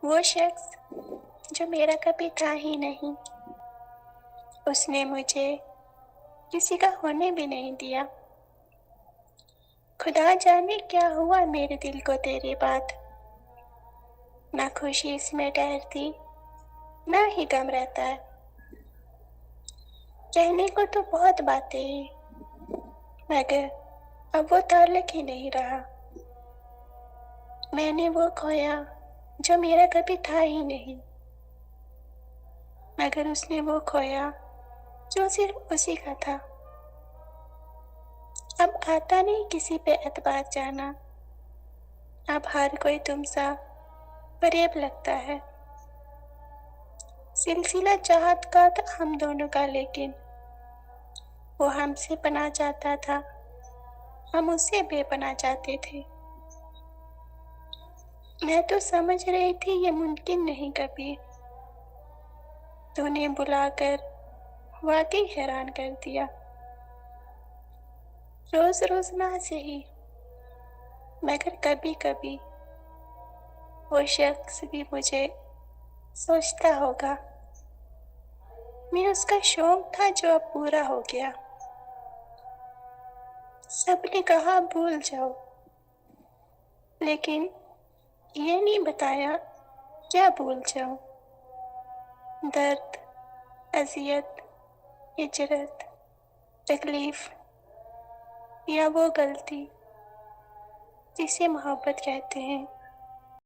وہ شخص جو میرا کبھی تھا ہی نہیں، اس نے مجھے کسی کا ہونے بھی نہیں دیا۔ خدا جانے کیا ہوا میرے دل کو تیری بات، نہ خوشی اس میں ٹھہرتی نہ ہی غم رہتا ہے۔ کہنے کو تو بہت باتیں ہیں، مگر اب وہ تعلق ہی نہیں رہا۔ میں نے وہ کھویا جو میرا کبھی تھا ہی نہیں، مگر اس نے وہ کھویا جو صرف اسی کا تھا۔ اب آتا نہیں کسی پہ اعتبار جانا، اب ہر کوئی تم سا فریب لگتا ہے۔ سلسلہ چاہت کا تھا ہم دونوں کا، لیکن وہ ہم سے پناہ چاہتا تھا، ہم اس سے بے پناہ چاہتے تھے۔ میں تو سمجھ رہی تھی یہ ممکن نہیں کبھی، تو نے بلا کر واقعی حیران کر دیا۔ روز روز نہ صحیح، مگر کبھی کبھی وہ شخص بھی مجھے سوچتا ہوگا۔ میں اس کا شوق تھا جو اب پورا ہو گیا۔ سب نے کہا بھول جاؤ، لیکن یہ نہیں بتایا کیا بھول جاؤں۔ درد، اذیت، ہجرت، تکلیف یا وہ غلطی جسے محبت کہتے ہیں۔